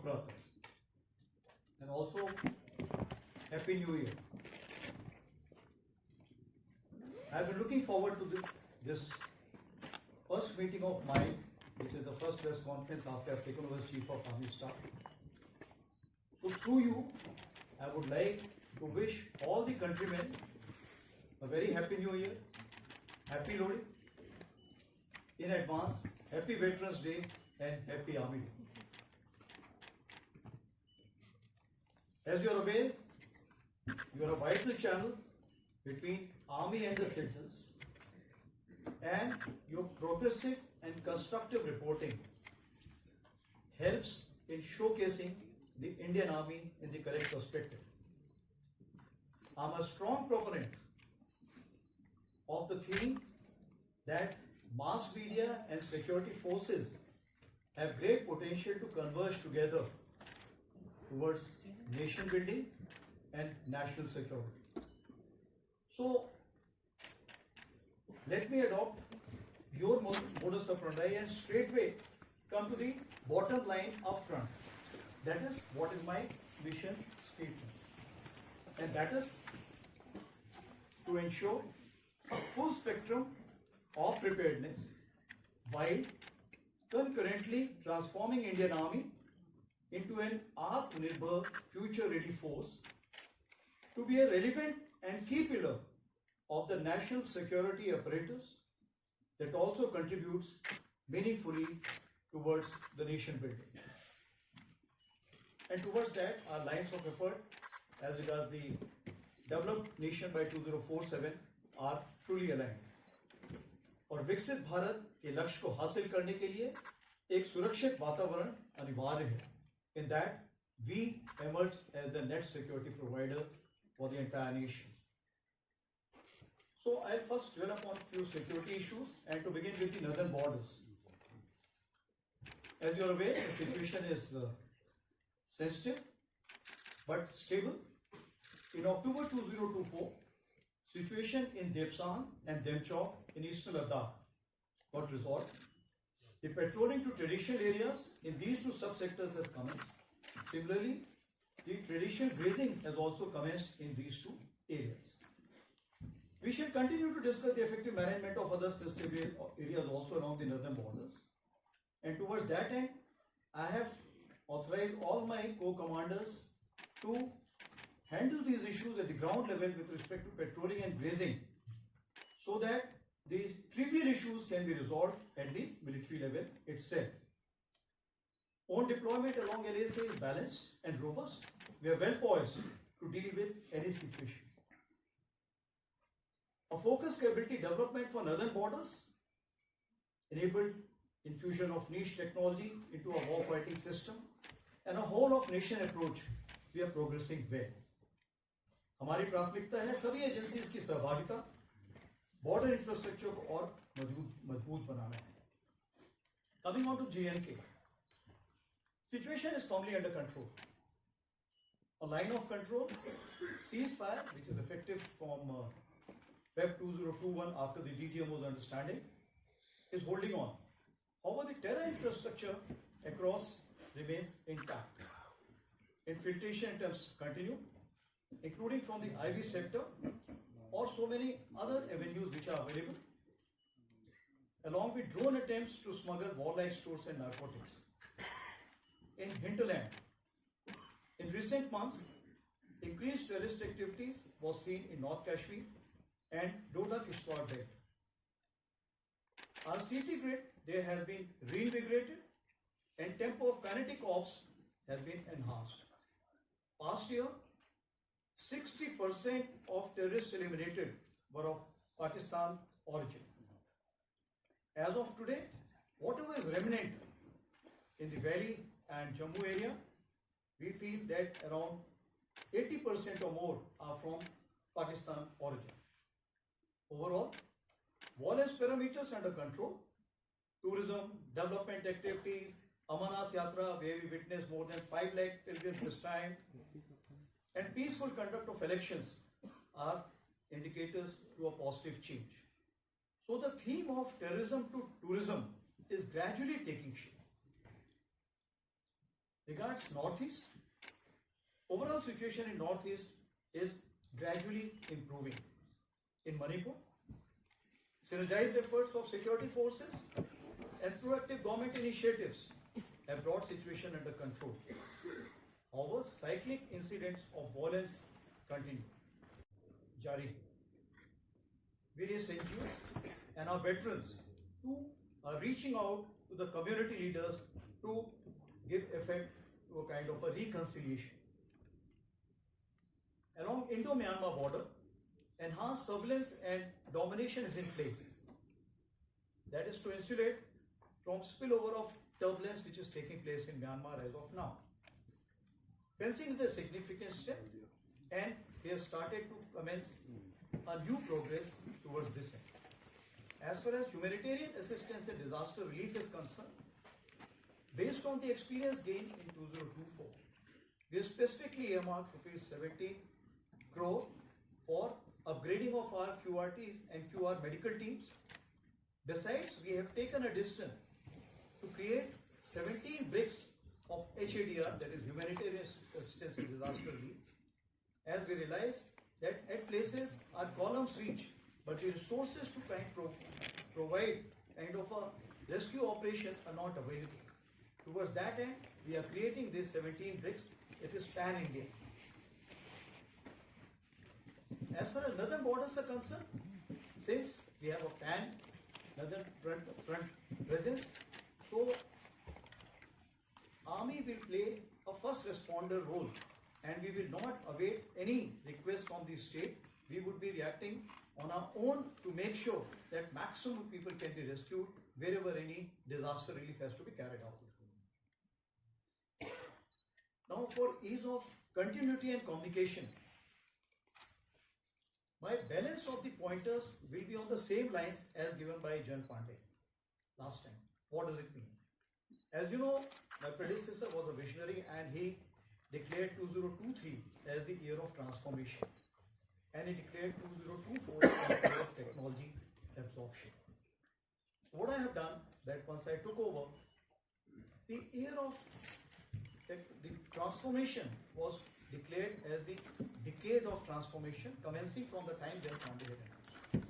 Prabhat and also Happy New Year. I've been looking forward to this first meeting of mine, which is the first press conference after I've taken over as Chief of Army Staff. So through you, I would like to wish all the countrymen a very Happy New Year, Happy Lodi, in advance, Happy Veterans Day and Happy Army Day. As you are aware, you are a vital channel between Army and the citizens, and your progressive and constructive reporting helps in showcasing the Indian Army in the correct perspective. I'm a strong proponent of the theme that mass media and security forces have great potential to converge together towards nation building and national security. So, let me adopt your modus operandi and straightway come to the bottom line up front. That is what is my mission statement. And that is to ensure a full spectrum of preparedness while concurrently transforming Indian Army into an Atmanirbhar future-ready force to be a relevant and key pillar of the national security apparatus that also contributes meaningfully towards the nation building. And towards that, our lines of effort as regards the developed nation by 2047 are truly aligned. और विकसित भारत के लक्ष्य को हासिल करने के लिए एक सुरक्षित वातावरण अनिवार्य है. In that, we emerge as the net security provider for the entire nation. So I'll first dwell upon a few security issues and to begin with the northern borders. As you're aware, the situation is sensitive but stable. In October 2024, situation in Depsan and Demchok in eastern Ladakh got resolved. The patrolling to traditional areas in these two subsectors has commenced. Similarly, the traditional grazing has also commenced in these two areas. We shall continue to discuss the effective management of other sensitive areas also along the northern borders. And towards that end, I have authorized all my co-commanders to handle these issues at the ground level with respect to patrolling and grazing so that the trivial issues can be resolved at the military level itself. Own deployment along LASA is balanced and robust. We are well poised to deal with any situation. A focused capability development for northern borders enabled infusion of niche technology into a war fighting system and a whole of nation approach. We are progressing well. हमारी प्राथमिकता है सभी agencies की सहभागिता border infrastructure को और मजबूत बनाना है. Coming on to J&K, situation is firmly under control. A line of control ceasefire, which is effective from Feb 2021 after the DGMO's understanding, is holding on. However, the terror infrastructure across remains intact. Infiltration attempts continue, including from the IV sector or so many other avenues which are available, along with drone attempts to smuggle warlike stores and narcotics. In hinterland, in recent months, increased terrorist activities was seen in North Kashmir and Doda-Kishtwar belt. Our CT grid there has been reinvigorated and tempo of kinetic ops has been enhanced. Past year, 60% of terrorists eliminated were of Pakistan origin. As of today, whatever is remnant in the Valley and Jammu area, we feel that around 80% or more are from Pakistan origin. Overall, violence parameters under control, tourism, development activities, Amarnath Yatra, where we witnessed more than 5 lakh pilgrims this time, and peaceful conduct of elections are indicators to a positive change. So the theme of terrorism to tourism is gradually taking shape. Regards Northeast, overall situation in Northeast is gradually improving. In Manipur, synergized efforts of security forces and proactive government initiatives have brought situation under control. However, cyclic incidents of violence continue. Jari. Various NGOs and our veterans who are reaching out to the community leaders to give effect to a kind of a reconciliation. Along Indo-Myanmar border, enhanced surveillance and domination is in place. That is to insulate from spillover of turbulence which is taking place in Myanmar as of now. Fencing is a significant step, and we have started to commence a new progress towards this end. As far as humanitarian assistance and disaster relief is concerned, based on the experience gained in 2024, we have specifically earmarked ₹70 crore for upgrading of our QRTs and QR medical teams. Besides, we have taken a decision to create 17 bricks of HADR, that is humanitarian assistance and disaster relief, as we realize that at places our columns reach, but the resources to provide kind of a rescue operation are not available. Towards that end, we are creating these 17 bricks. It is pan-India. As far as northern borders are concerned, since we have a pan-northern front presence, so Army will play a first responder role, and we will not await any request from the state. We would be reacting on our own to make sure that maximum people can be rescued wherever any disaster relief has to be carried out. Now, for ease of continuity and communication, my balance of the pointers will be on the same lines as given by Jan Pandey last time. What does it mean? As you know, my predecessor was a visionary and he declared 2023 as the year of transformation, and he declared 2024 as the year of technology absorption. What I have done, that once I took over, the year of the transformation was declared as the decade of transformation, commencing from the time Jan Pandey had announced.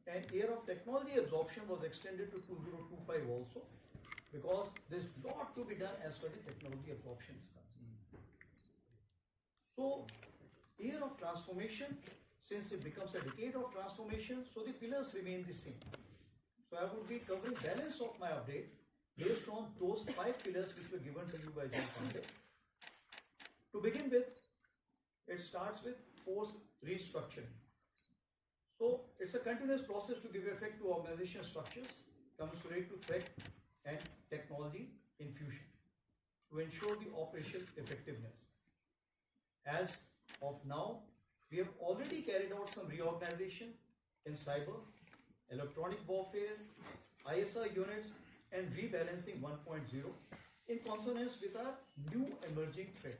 And year of technology absorption was extended to 2025 also, because there's a lot to be done as far as the technology absorption is concerned. So, year of transformation, since it becomes a decade of transformation, so the pillars remain the same. So I would be covering balance of my update based on those 5 pillars which were given to you by Jan Pandey. To begin with, it starts with force restructuring. So it's a continuous process to give effect to organization structures commensurate to threat and technology infusion to ensure the operational effectiveness. As of now, we have already carried out some reorganization in cyber, electronic warfare, ISR units, and rebalancing 1.0 in consonance with our new emerging threat.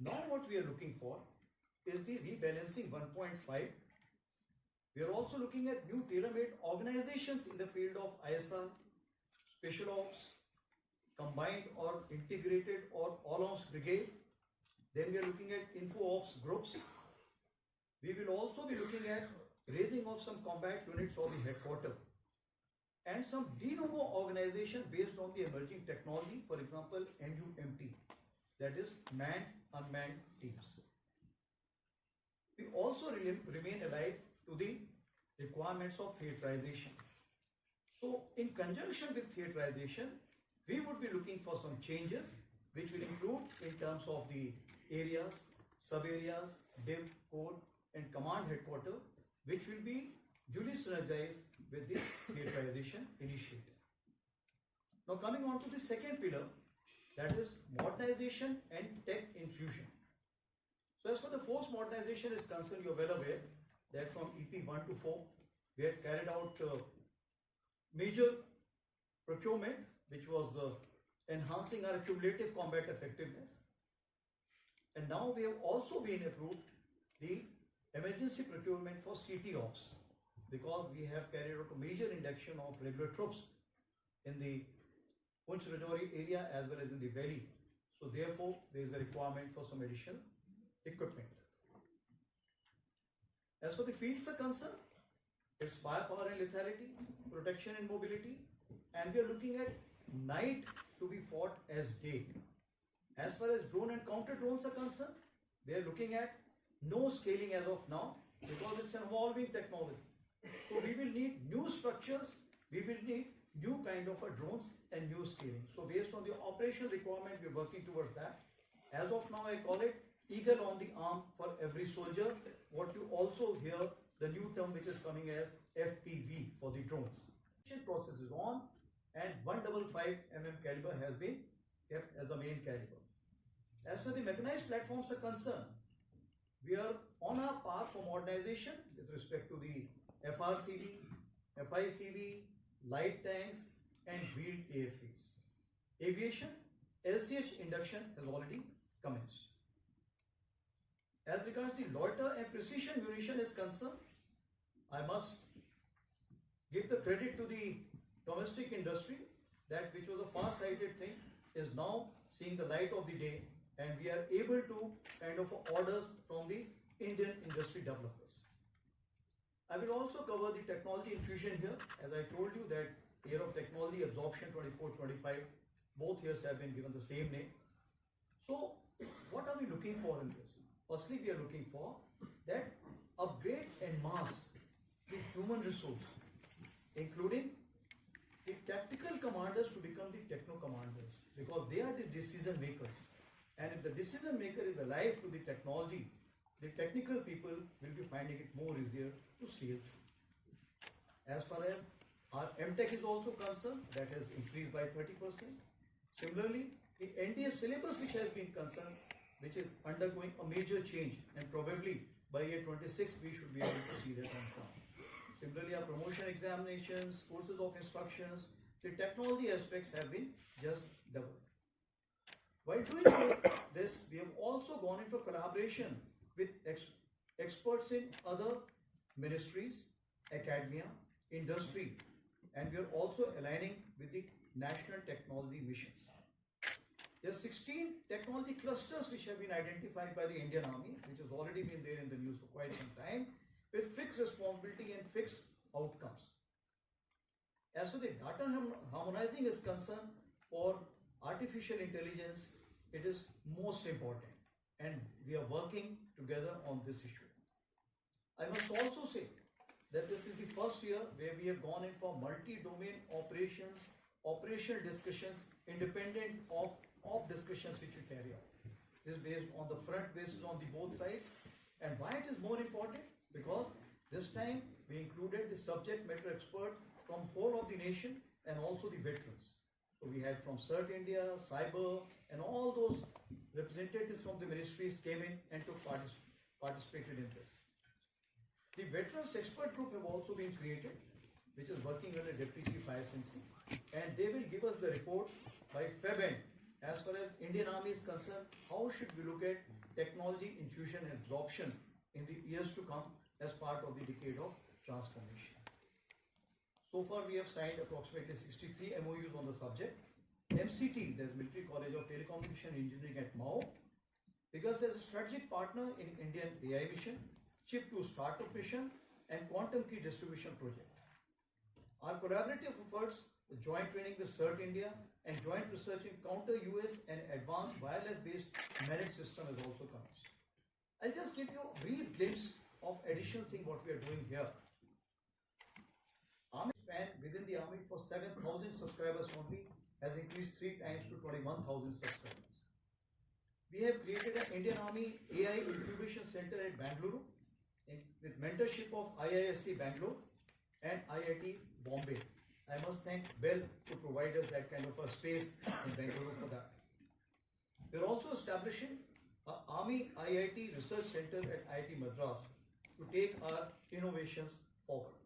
Now what we are looking for is the rebalancing 1.5. We are also looking at new tailor-made organizations in the field of ISR, special ops, combined or integrated or all-ops brigade. Then we are looking at info ops groups. We will also be looking at raising of some combat units for the headquarters and some de novo organization based on the emerging technology, for example, MUMT, that is manned unmanned teams. We also remain alive to the requirements of theaterization. So in conjunction with theaterization, we would be looking for some changes which will include in terms of the areas, sub-areas, div, code and command headquarters, which will be duly synergized with the theaterization initiative. Now coming on to the second pillar, that is modernization and tech infusion. So as for the force modernization is concerned, you are well aware that from EP 1 to 4, we had carried out major procurement, which was enhancing our cumulative combat effectiveness. And now we have also been approved the emergency procurement for CT ops, because we have carried out a major induction of regular troops in the Punch Rajouri area as well as in the valley. So therefore, there is a requirement for some additional equipment. As for the fields are concerned, it's firepower and lethality, protection and mobility, and we are looking at night to be fought as day. As far as drone and counter drones are concerned, we are looking at no scaling as of now because it's an evolving technology. So we will need new structures, we will need new kind of a drones and new scaling. So based on the operational requirement, we are working towards that. As of now, I call it eagle on the arm for every soldier. What you also hear, the new term which is coming as FPV for the drones. Process is on, and 155 caliber has been kept as the main caliber. As for the mechanized platforms are concerned, we are on our path for modernization with respect to the FRCV, FICV, light tanks, and wheeled AFVs. Aviation, LCH induction has already commenced. As regards the loiter and precision munition is concerned, I must give the credit to the domestic industry that which was a far-sighted thing is now seeing the light of the day, and we are able to kind of orders from the Indian industry developers. I will also cover the technology infusion here. As I told you that year of technology absorption 24-25, both years have been given the same name. So what are we looking for in this? Firstly, we are looking for that upgrade and mass the human resource, including the tactical commanders to become the techno commanders, because they are the decision makers. And if the decision maker is alive to the technology, the technical people will be finding it more easier to sail through. As far as our MTech is also concerned, that has increased by 30%. Similarly, the NDA syllabus which has been concerned, which is undergoing a major change, and probably by year 26 we should be able to see that on ground. Similarly, our promotion examinations, courses of instructions, the technology aspects have been just doubled. While doing this, we have also gone in for collaboration with experts in other ministries, academia, industry, and we are also aligning with the national technology missions. There are 16 technology clusters which have been identified by the Indian Army, which has already been there in the news for quite some time, with fixed responsibility and fixed outcomes. As for the data harmonizing is concerned, for artificial intelligence, it is most important, and we are working together on this issue. I must also say that this is the first year where we have gone in for multi-domain operations, operational discussions, independent of discussions which we carry out. This is based on the front basis on the both sides. And why it is more important? Because this time we included the subject matter expert from whole of the nation and also the veterans. So we had from CERT India, Cyber, and all those representatives from the ministries came in and took participated in this. The Veterans Expert Group have also been created, which is working under Deputy Chief ISNC, and they will give us the report by Feb end. As far as Indian Army is concerned, how should we look at technology infusion and absorption in the years to come as part of the decade of transformation. So far we have signed approximately 63 MOUs on the subject. MCT, that is Military College of Telecommunication Engineering at Mao, because as a strategic partner in Indian AI mission, Chip 2 Startup mission, and Quantum Key Distribution project. Our collaborative efforts, joint training with CERT India, and joint research in counter-US and advanced wireless-based managed system has also commenced. I'll just give you a brief glimpse of additional thing what we are doing here. Army span within the Army for 7,000 subscribers only has increased 3 times to 21,000 subscribers. We have created an Indian Army AI Incubation Center at Bangalore with mentorship of IISc Bangalore and IIT Bombay. I must thank Bell to provide us that kind of a space in Bangalore for that. We are also establishing an Army IIT Research Center at IIT Madras to take our innovations forward.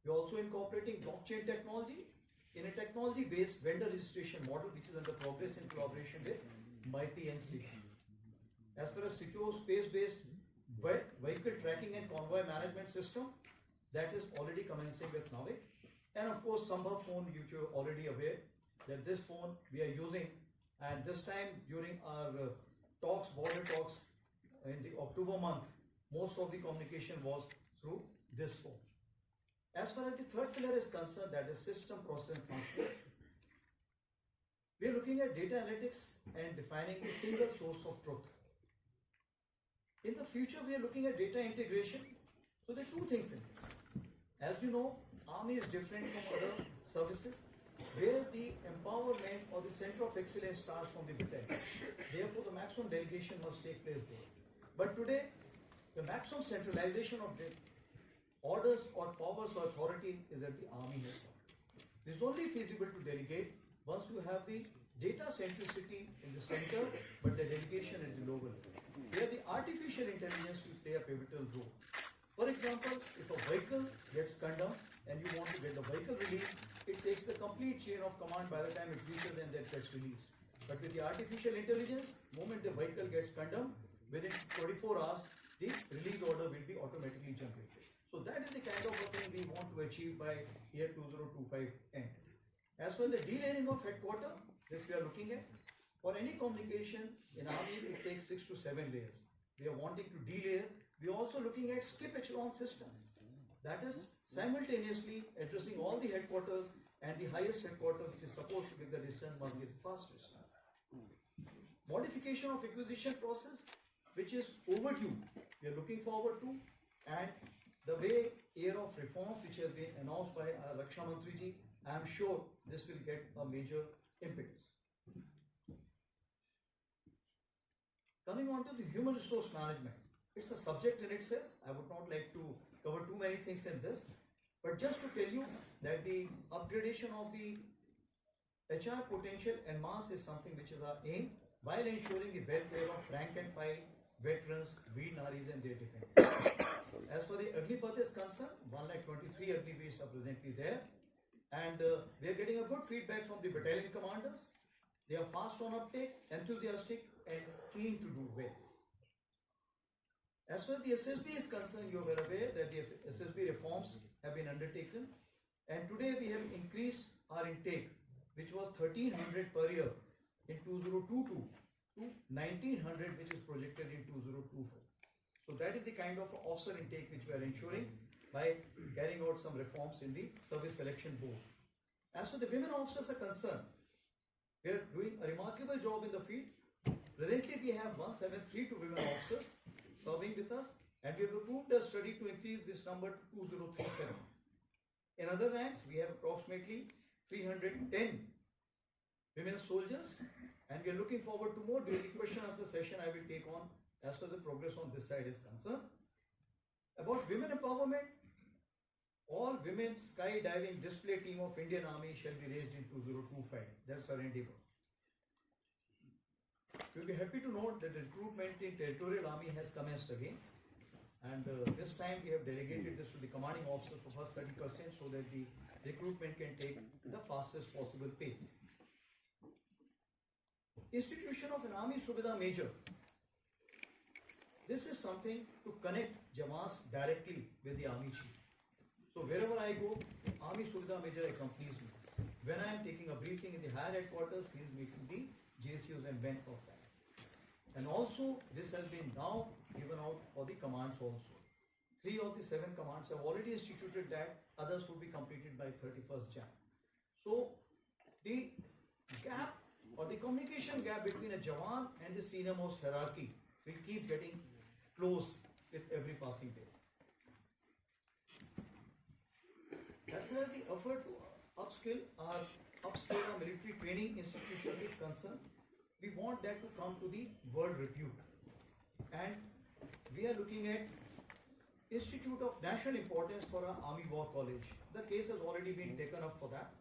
We are also incorporating blockchain technology in a technology-based vendor registration model, which is under progress in collaboration with MIT and CIT. As far as secure space-based vehicle tracking and convoy management system, that is already commencing with NAVIC. And of course, Sambhav phone, which you are already aware, that this phone we are using, and this time during our talks, border talks in the October month, most of the communication was through this phone. As far as the third pillar is concerned, that is system, process and function, we are looking at data analytics and defining the single source of truth. In the future, we are looking at data integration. So there are two things in this. As you know, Army is different from other services, where the empowerment or the center of excellence starts from the battalion. Therefore, the maximum delegation must take place there. But today, the maximum centralization of the orders or powers or authority is at the Army headquarters. It is only feasible to delegate once you have the data centricity in the center, but the delegation at the lower level. Where the artificial intelligence will play a pivotal role. For example, if a vehicle gets condemned and you want to get the vehicle released, it takes the complete chain of command by the time it reaches and then gets released. But with the artificial intelligence, moment the vehicle gets condemned, within 24 hours, the release order will be automatically generated. So that is the kind of a thing we want to achieve by year 2025 end. As for the delayering of headquarters, this we are looking at. For any communication in Army, it takes 6 to 7 layers. We are wanting to delayer. We are also looking at skip echelon system. That is simultaneously addressing all the headquarters, and the highest headquarters which is supposed to give the decision must be the fastest. Modification of acquisition process, which is overdue, we are looking forward to, and the way year of reforms which has been announced by our Raksha Mantri ji, I am sure this will get a major impetus. Coming on to the human resource management, it's a subject in itself. I would not like to cover too many things in this, but just to tell you that the upgradation of the HR potential en masse is something which is our aim, while ensuring the welfare of rank and file, veterans, Veer Naris and their dependents. As for the Agnipath is concerned, 123 Agniveers are presently there, and we are getting a good feedback from the battalion commanders. They are fast on uptake, enthusiastic and keen to do well. As far as the SSB is concerned, you are well aware that the SSB reforms have been undertaken, and today we have increased our intake, which was 1300 per year in 2022 to 1900, which is projected in 2024. So that is the kind of officer intake which we are ensuring by carrying out some reforms in the service selection board. As for the women officers are concerned, we are doing a remarkable job in the field. Presently, we have 1732 women officers serving with us, and we have approved a study to increase this number to 2037. In other ranks, we have approximately 310 women soldiers, and we are looking forward to more. During the question answer session, I will take on as far as the progress on this side is concerned. About women empowerment, all women skydiving display team of Indian Army shall be raised in 2025. That's our endeavor. You'll be happy to note that the recruitment in Territorial Army has commenced again, and this time we have delegated this to the commanding officer for first 30% so that the recruitment can take the fastest possible pace. Institution of an Army Subedar Major. This is something to connect Jawans directly with the Army Chief. So wherever I go, Army Subedar Major accompanies me. When I am taking a briefing in the higher headquarters, he is meeting the JSUs and men of that. And also, this has been now given out for the commands also. 3 of the 7 commands have already instituted that, others will be completed by 31st Jan. So, the gap or the communication gap between a Jawan and the senior most hierarchy will keep getting close with every passing day. As far as the effort to upscale our military training institutions is concerned, we want that to come to the world repute. And we are looking at Institute of National Importance for our Army War College. The case has already been taken up for that.